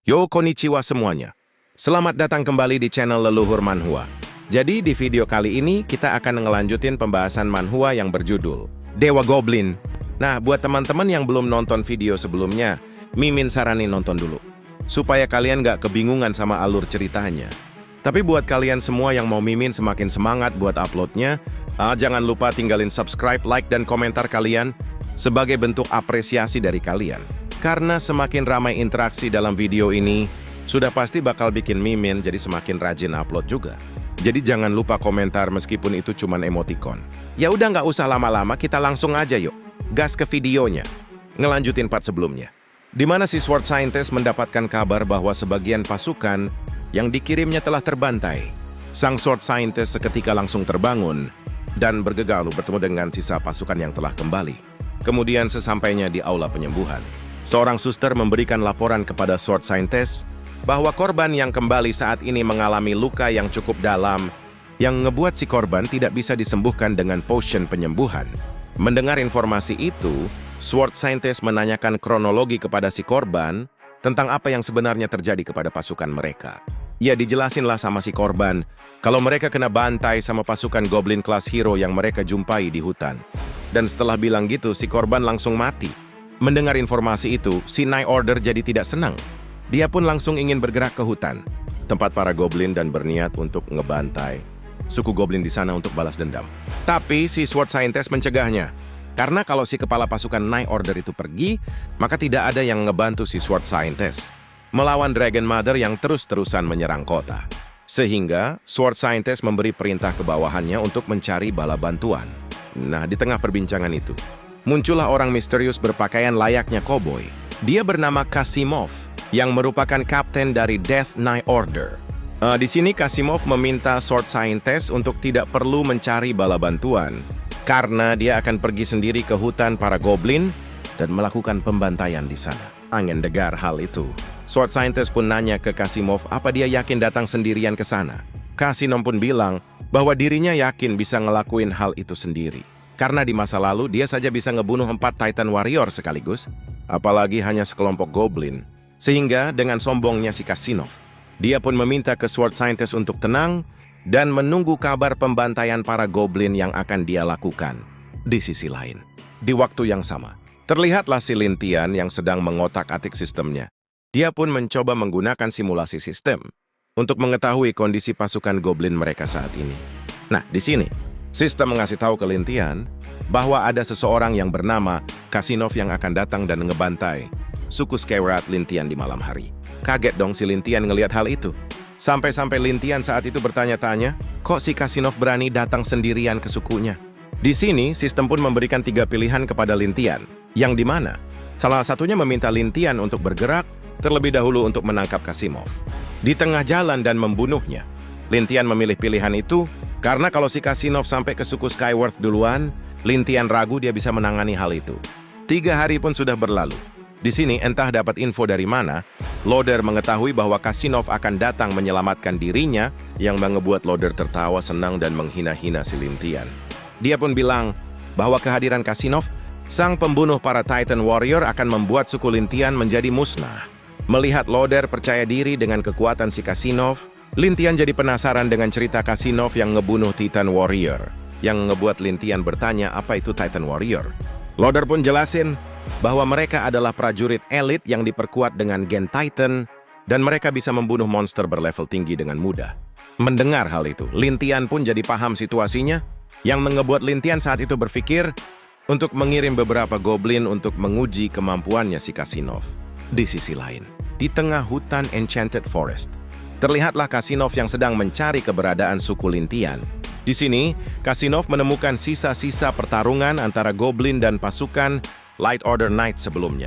Yo konnichiwa semuanya. Selamat datang kembali di channel Leluhur Manhwa. Jadi di video kali ini kita akan ngelanjutin pembahasan manhwa yang berjudul Dewa Goblin. Nah, buat teman-teman yang belum nonton video sebelumnya, Mimin saranin nonton dulu. Supaya kalian gak kebingungan sama alur ceritanya. Tapi buat kalian semua yang mau Mimin semakin semangat buat uploadnya, jangan lupa tinggalin subscribe, like, dan komentar kalian sebagai bentuk apresiasi dari kalian. Karena semakin ramai interaksi dalam video ini, sudah pasti bakal bikin Mimin jadi semakin rajin upload juga. Jadi jangan lupa komentar meskipun itu cuman emoticon. Ya udah nggak usah lama-lama, kita langsung aja yuk. Gas ke videonya. Ngelanjutin part sebelumnya. Di mana si Sword Scientist mendapatkan kabar bahwa sebagian pasukan yang dikirimnya telah terbantai. Sang Sword Scientist seketika langsung terbangun dan bergegalu bertemu dengan sisa pasukan yang telah kembali. Kemudian sesampainya di aula penyembuhan, seorang suster memberikan laporan kepada Sword Scientist bahwa korban yang kembali saat ini mengalami luka yang cukup dalam yang ngebuat si korban tidak bisa disembuhkan dengan potion penyembuhan. Mendengar informasi itu, Sword Scientist menanyakan kronologi kepada si korban tentang apa yang sebenarnya terjadi kepada pasukan mereka. Ya dijelasinlah sama si korban kalau mereka kena bantai sama pasukan Goblin Class Hero yang mereka jumpai di hutan. Dan setelah bilang gitu, si korban langsung mati. Mendengar informasi itu, si Night Order jadi tidak senang. Dia pun langsung ingin bergerak ke hutan, tempat para goblin dan berniat untuk ngebantai suku goblin di sana untuk balas dendam. Tapi si Sword Scientist mencegahnya. Karena kalau si kepala pasukan Night Order itu pergi, maka tidak ada yang ngebantu si Sword Scientist melawan Dragon Mother yang terus-terusan menyerang kota. Sehingga Sword Scientist memberi perintah ke bawahannya untuk mencari bala bantuan. Nah, di tengah perbincangan itu, muncullah orang misterius berpakaian layaknya koboi. Dia bernama Kasimov, yang merupakan kapten dari Death Knight Order. Di sini Kasimov meminta Sword Scientist untuk tidak perlu mencari bala bantuan, karena dia akan pergi sendiri ke hutan para goblin dan melakukan pembantaian di sana. Angin dengar hal itu, Sword Scientist pun nanya ke Kasimov apa dia yakin datang sendirian ke sana. Kasimov pun bilang bahwa dirinya yakin bisa ngelakuin hal itu sendiri. Karena di masa lalu dia saja bisa ngebunuh 4 Titan Warrior sekaligus, apalagi hanya sekelompok goblin. Sehingga dengan sombongnya si Kasimov, dia pun meminta ke Sword Scientist untuk tenang dan menunggu kabar pembantaian para goblin yang akan dia lakukan. Di sisi lain, di waktu yang sama, terlihatlah si Lintian yang sedang mengotak-atik sistemnya. Dia pun mencoba menggunakan simulasi sistem untuk mengetahui kondisi pasukan goblin mereka saat ini. Nah, di sini, sistem mengasih tahu ke Lintian bahwa ada seseorang yang bernama Kasimov yang akan datang dan ngebantai suku Skywrath Lintian di malam hari. Kaget dong si Lintian ngelihat hal itu. Sampai-sampai Lintian saat itu bertanya-tanya, kok si Kasimov berani datang sendirian ke sukunya? Di sini, sistem pun memberikan 3 pilihan kepada Lintian, yang dimana salah satunya meminta Lintian untuk bergerak terlebih dahulu untuk menangkap Kasimov di tengah jalan dan membunuhnya. Lintian memilih pilihan itu karena kalau si Kasimov sampai ke suku Skywrath duluan, Lintian ragu dia bisa menangani hal itu. 3 hari pun sudah berlalu. Di sini entah dapat info dari mana, Loader mengetahui bahwa Kasimov akan datang menyelamatkan dirinya yang mengebuat Loader tertawa senang dan menghina-hina si Lintian. Dia pun bilang bahwa kehadiran Kasimov, sang pembunuh para Titan Warrior, akan membuat suku Lintian menjadi musnah. Melihat Loader percaya diri dengan kekuatan si Kasimov, Lintian jadi penasaran dengan cerita Kasimov yang ngebunuh Titan Warrior, yang ngebuat Lintian bertanya apa itu Titan Warrior. Loader pun jelasin bahwa mereka adalah prajurit elit yang diperkuat dengan gen Titan dan mereka bisa membunuh monster berlevel tinggi dengan mudah. Mendengar hal itu, Lintian pun jadi paham situasinya, yang mengebuat Lintian saat itu berpikir untuk mengirim beberapa goblin untuk menguji kemampuannya si Kasimov. Di sisi lain, di tengah hutan Enchanted Forest, terlihatlah Kasimov yang sedang mencari keberadaan suku Lintian. Di sini, Kasimov menemukan sisa-sisa pertarungan antara goblin dan pasukan Light Order Knight sebelumnya.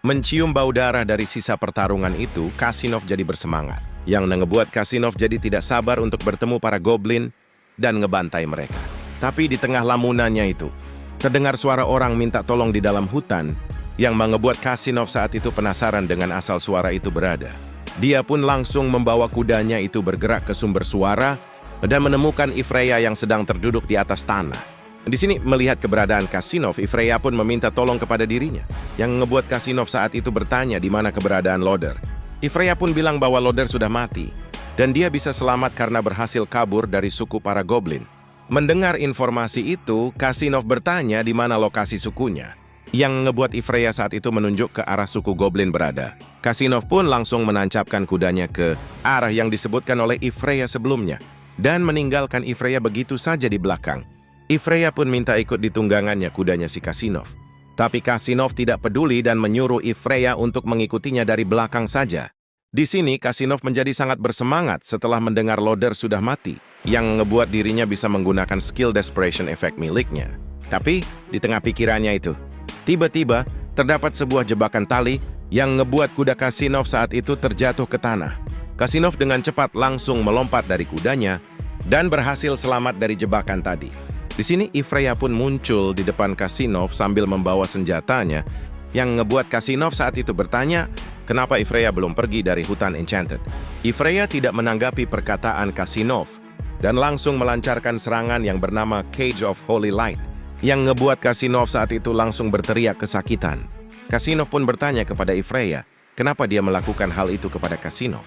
Mencium bau darah dari sisa pertarungan itu, Kasimov jadi bersemangat, yang ngebuat Kasimov jadi tidak sabar untuk bertemu para goblin dan ngebantai mereka. Tapi di tengah lamunannya itu, terdengar suara orang minta tolong di dalam hutan, yang mengebuat Kasimov saat itu penasaran dengan asal suara itu berada. Dia pun langsung membawa kudanya itu bergerak ke sumber suara dan menemukan Ifreya yang sedang terduduk di atas tanah. Di sini melihat keberadaan Kasimov, Ifreya pun meminta tolong kepada dirinya, yang ngebuat Kasimov saat itu bertanya di mana keberadaan Loader. Ifreya pun bilang bahwa Loder sudah mati, dan dia bisa selamat karena berhasil kabur dari suku para goblin. Mendengar informasi itu, Kasinof bertanya di mana lokasi sukunya, yang ngebuat Ifreya saat itu menunjuk ke arah suku goblin berada. Kasinof pun langsung menancapkan kudanya ke arah yang disebutkan oleh Ifreya sebelumnya, dan meninggalkan Ifreya begitu saja di belakang. Ifreya pun minta ikut di tunggangannya kudanya si Kasinof. Tapi Kasinof tidak peduli dan menyuruh Ifreya untuk mengikutinya dari belakang saja. Di sini, Kasinof menjadi sangat bersemangat setelah mendengar Loder sudah mati, yang ngebuat dirinya bisa menggunakan skill Desperation Effect miliknya. Tapi, di tengah pikirannya itu, tiba-tiba terdapat sebuah jebakan tali yang ngebuat kuda Kasinof saat itu terjatuh ke tanah. Kasinof dengan cepat langsung melompat dari kudanya dan berhasil selamat dari jebakan tadi. Di sini Ifreya pun muncul di depan Kasinof sambil membawa senjatanya, yang ngebuat Kasinof saat itu bertanya, kenapa Ifreya belum pergi dari hutan Enchanted. Ifreya tidak menanggapi perkataan Kasinof dan langsung melancarkan serangan yang bernama Cage of Holy Light, yang ngebuat Kasinof saat itu langsung berteriak kesakitan. Kasinof pun bertanya kepada Ifreya, kenapa dia melakukan hal itu kepada Kasinof.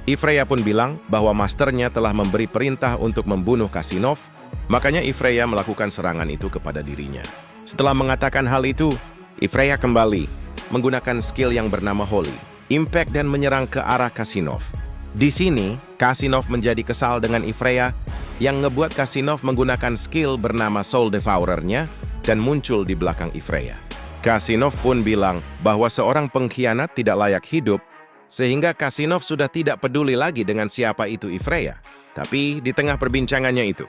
Ifreya pun bilang bahwa masternya telah memberi perintah untuk membunuh Kasinof, makanya Ifreya melakukan serangan itu kepada dirinya. Setelah mengatakan hal itu, Ifreya kembali menggunakan skill yang bernama Holy Impact dan menyerang ke arah Kasinof. Di sini, Kasinof menjadi kesal dengan Ifreya, yang ngebuat Kasinof menggunakan skill bernama Soul Devourer-nya dan muncul di belakang Ifreya. Kasinof pun bilang bahwa seorang pengkhianat tidak layak hidup, sehingga Kasinof sudah tidak peduli lagi dengan siapa itu Ifreya. Tapi di tengah perbincangannya itu,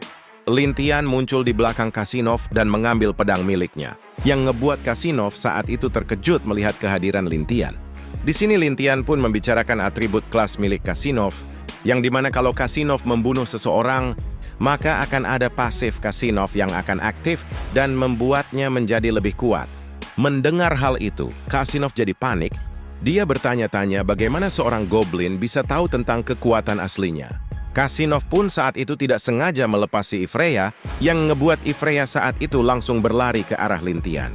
Lintian muncul di belakang Kasinof dan mengambil pedang miliknya, yang ngebuat Kasinof saat itu terkejut melihat kehadiran Lintian. Di sini Lintian pun membicarakan atribut kelas milik Kasinof, yang dimana kalau Kasinof membunuh seseorang, maka akan ada pasif Kasinof yang akan aktif dan membuatnya menjadi lebih kuat. Mendengar hal itu, Kasinof jadi panik. Dia bertanya-tanya bagaimana seorang goblin bisa tahu tentang kekuatan aslinya. Kasinof pun saat itu tidak sengaja melepasi Ifreya, yang ngebuat Ifreya saat itu langsung berlari ke arah Lintian.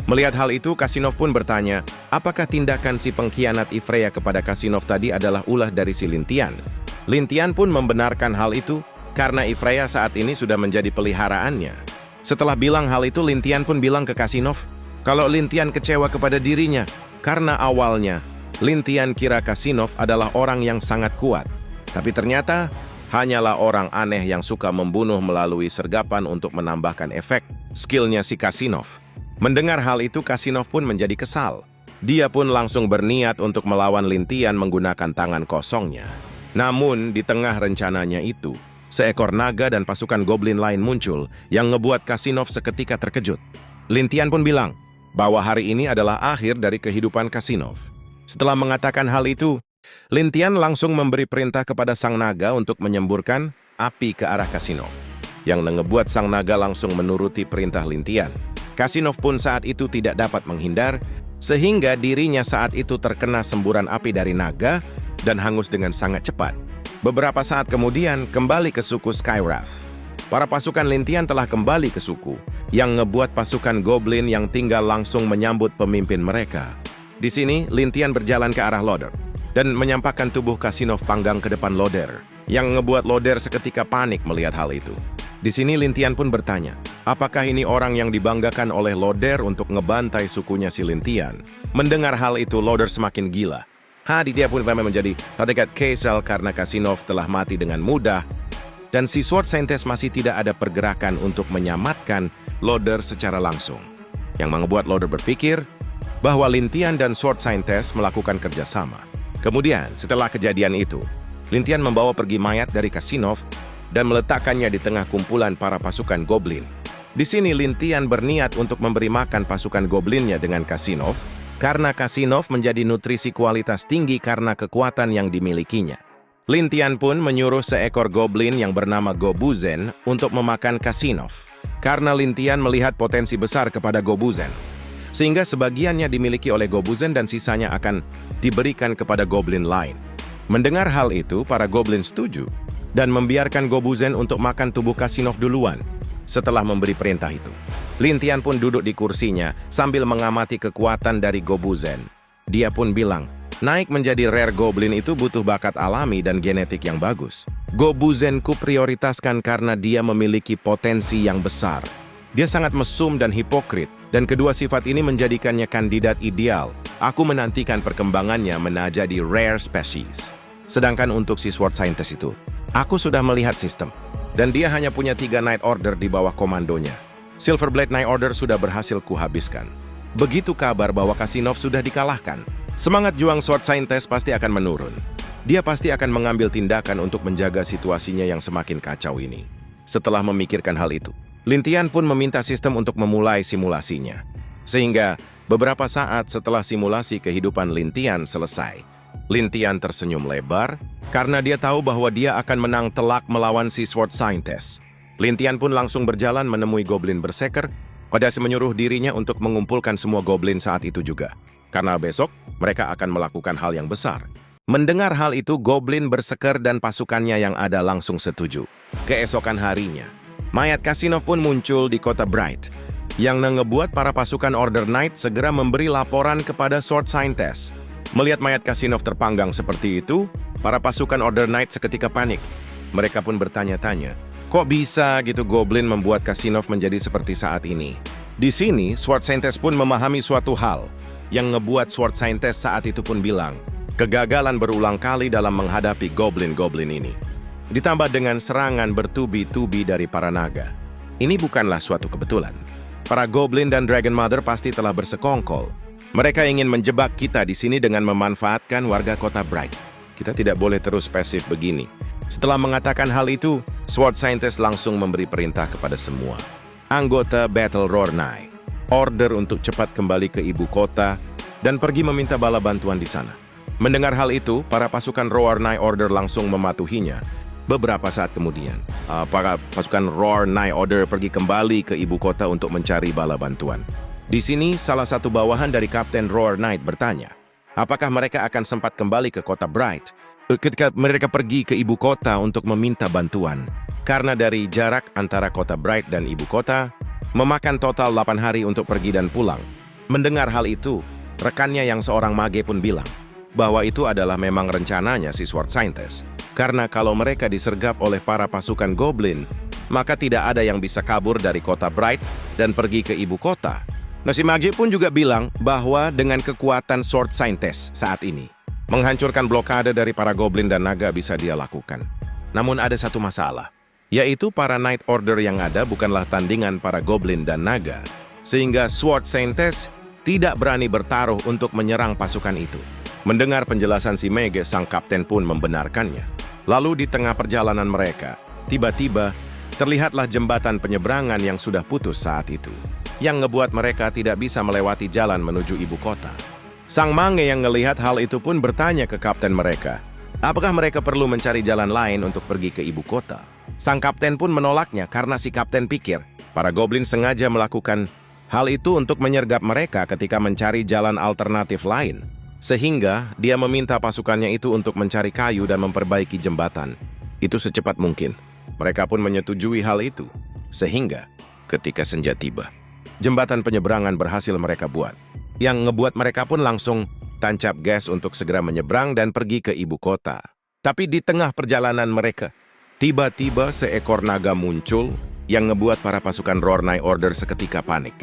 Melihat hal itu, Kasinof pun bertanya, apakah tindakan si pengkhianat Ifreya kepada Kasinof tadi adalah ulah dari si Lintian? Lintian pun membenarkan hal itu, karena Ifreya saat ini sudah menjadi peliharaannya. Setelah bilang hal itu, Lintian pun bilang ke Kasinof, kalau Lintian kecewa kepada dirinya, karena awalnya, Lintian kira Kasinof adalah orang yang sangat kuat. Tapi ternyata, hanyalah orang aneh yang suka membunuh melalui sergapan untuk menambahkan efek skillnya si Kasinof. Mendengar hal itu, Kasinof pun menjadi kesal. Dia pun langsung berniat untuk melawan Lintian menggunakan tangan kosongnya. Namun, di tengah rencananya itu, seekor naga dan pasukan goblin lain muncul, yang ngebuat Kasinof seketika terkejut. Lintian pun bilang bahwa hari ini adalah akhir dari kehidupan Kasinof. Setelah mengatakan hal itu, Lintian langsung memberi perintah kepada sang naga untuk menyemburkan api ke arah Kasinof, yang ngebuat sang naga langsung menuruti perintah Lintian. Kasinof pun saat itu tidak dapat menghindar, sehingga dirinya saat itu terkena semburan api dari naga dan hangus dengan sangat cepat. Beberapa saat kemudian, kembali ke suku Skywrath. Para pasukan Lintian telah kembali ke suku, yang ngebuat pasukan goblin yang tinggal langsung menyambut pemimpin mereka. Di sini, Lintian berjalan ke arah Loder dan menyampaikan tubuh Kasinof panggang ke depan Loder, yang ngebuat Loder seketika panik melihat hal itu. Di sini Lintian pun bertanya, apakah ini orang yang dibanggakan oleh Loder untuk ngebantai sukunya si Lintian? Mendengar hal itu, Loder semakin gila. Dia pun menjadi terdekat Kaisel karena Kasinof telah mati dengan mudah, dan si Sword Scientist masih tidak ada pergerakan untuk menyamatkan Loder secara langsung, yang membuat Loder berpikir bahwa Lintian dan Sword Scientist melakukan kerjasama. Kemudian, setelah kejadian itu, Lintian membawa pergi mayat dari Kasinof dan meletakkannya di tengah kumpulan para pasukan goblin. Di sini Lintian berniat untuk memberi makan pasukan goblinnya dengan Kasinof, karena Kasinof menjadi nutrisi kualitas tinggi karena kekuatan yang dimilikinya. Lintian pun menyuruh seekor goblin yang bernama Gobuzen untuk memakan Kasinof, karena Lintian melihat potensi besar kepada Gobuzen, sehingga sebagiannya dimiliki oleh Gobuzen dan sisanya akan diberikan kepada goblin lain. Mendengar hal itu, para goblin setuju dan membiarkan Gobuzen untuk makan tubuh Kasinof duluan. Setelah memberi perintah itu, Lintian pun duduk di kursinya sambil mengamati kekuatan dari Gobuzen. Dia pun bilang Naik menjadi rare goblin itu butuh bakat alami dan genetik yang bagus. Gobuzen ku prioritaskan karena dia memiliki potensi yang besar. Dia sangat mesum dan hipokrit, dan kedua sifat ini menjadikannya kandidat ideal. Aku menantikan perkembangannya menjadi rare species. Sedangkan untuk si Sword Scientist itu, aku sudah melihat sistem, dan dia hanya punya 3 Night Order di bawah komandonya. Silverblade Night Order sudah berhasil kuhabiskan. Begitu kabar bahwa Kashinov sudah dikalahkan, semangat juang Sword Scientist pasti akan menurun. Dia pasti akan mengambil tindakan untuk menjaga situasinya yang semakin kacau ini. Setelah memikirkan hal itu, Lin Tian pun meminta sistem untuk memulai simulasinya. Sehingga beberapa saat setelah simulasi kehidupan Lin Tian selesai, Lin Tian tersenyum lebar karena dia tahu bahwa dia akan menang telak melawan si Sword Scientist. Lin Tian pun langsung berjalan menemui Goblin Berserker, pada menyuruh dirinya untuk mengumpulkan semua Goblin saat itu juga. Karena besok mereka akan melakukan hal yang besar. Mendengar hal itu, Goblin Berserker dan pasukannya yang ada langsung setuju. Keesokan harinya, mayat Kashinov pun muncul di kota Bright, yang ngebuat para pasukan Order Knight segera memberi laporan kepada Sword Scientist. Melihat mayat Kashinov terpanggang seperti itu, para pasukan Order Knight seketika panik. Mereka pun bertanya-tanya, kok bisa gitu Goblin membuat Kashinov menjadi seperti saat ini? Di sini, Sword Scientist pun memahami suatu hal, yang ngebuat Sword Scientist saat itu pun bilang, kegagalan berulang kali dalam menghadapi Goblin-Goblin ini. Ditambah dengan serangan bertubi-tubi dari para naga. Ini bukanlah suatu kebetulan. Para Goblin dan Dragon Mother pasti telah bersekongkol. Mereka ingin menjebak kita di sini dengan memanfaatkan warga kota Bright. Kita tidak boleh terus pasif begini. Setelah mengatakan hal itu, Sword Scientist langsung memberi perintah kepada semua anggota Battle Roar Knight, order untuk cepat kembali ke ibu kota dan pergi meminta bala bantuan di sana. Mendengar hal itu, para pasukan Roar Knight Order langsung mematuhinya. Beberapa saat kemudian, para pasukan Roar Knight Order pergi kembali ke ibu kota untuk mencari bala bantuan. Di sini, salah satu bawahan dari Kapten Roar Knight bertanya, apakah mereka akan sempat kembali ke kota Bright ketika mereka pergi ke ibu kota untuk meminta bantuan? Karena dari jarak antara kota Bright dan ibu kota, memakan total 8 hari untuk pergi dan pulang. Mendengar hal itu, rekannya yang seorang mage pun bilang, bahwa itu adalah memang rencananya si Sword Scientist. Karena kalau mereka disergap oleh para pasukan Goblin, maka tidak ada yang bisa kabur dari kota Bright dan pergi ke ibu kota. Nah, si mage pun juga bilang bahwa dengan kekuatan Sword Scientist saat ini, menghancurkan blokade dari para Goblin dan naga bisa dia lakukan. Namun ada satu masalah, yaitu para Night Order yang ada bukanlah tandingan para Goblin dan naga, sehingga Sword Scientist tidak berani bertaruh untuk menyerang pasukan itu. Mendengar penjelasan si Mage, sang kapten pun membenarkannya. Lalu di tengah perjalanan mereka, tiba-tiba terlihatlah jembatan penyeberangan yang sudah putus saat itu, yang ngebuat mereka tidak bisa melewati jalan menuju ibu kota. Sang Mage yang ngelihat hal itu pun bertanya ke kapten mereka, apakah mereka perlu mencari jalan lain untuk pergi ke ibu kota? Sang kapten pun menolaknya karena si kapten pikir para Goblin sengaja melakukan hal itu untuk menyergap mereka ketika mencari jalan alternatif lain. Sehingga dia meminta pasukannya itu untuk mencari kayu dan memperbaiki jembatan itu secepat mungkin. Mereka pun menyetujui hal itu. Sehingga ketika senja tiba, jembatan penyeberangan berhasil mereka buat, yang ngebuat mereka pun langsung tancap gas untuk segera menyeberang dan pergi ke ibu kota. Tapi di tengah perjalanan mereka, tiba-tiba seekor naga muncul yang ngebuat para pasukan Roar Knight Order seketika panik.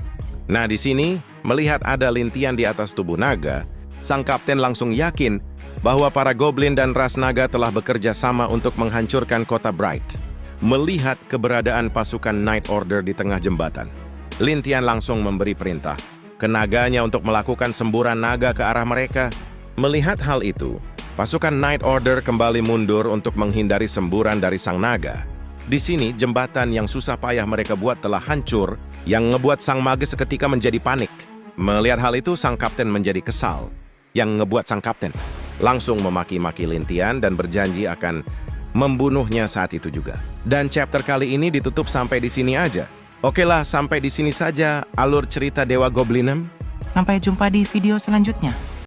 Nah, di sini melihat ada lintian di atas tubuh naga, sang kapten langsung yakin bahwa para Goblin dan ras naga telah bekerja sama untuk menghancurkan kota Bright. Melihat keberadaan pasukan Night Order di tengah jembatan, Lin Tian langsung memberi perintah ke naganya untuk melakukan semburan naga ke arah mereka. Melihat hal itu, pasukan Night Order kembali mundur untuk menghindari semburan dari sang naga. Di sini, jembatan yang susah payah mereka buat telah hancur, yang ngebuat sang mage seketika menjadi panik. Melihat hal itu, sang kapten menjadi kesal, yang ngebuat sang kapten langsung memaki-maki Lin Tian dan berjanji akan membunuhnya saat itu juga. Dan chapter kali ini ditutup sampai di sini aja. Oke lah, sampai di sini saja alur cerita Dewa Goblinem. Sampai jumpa di video selanjutnya.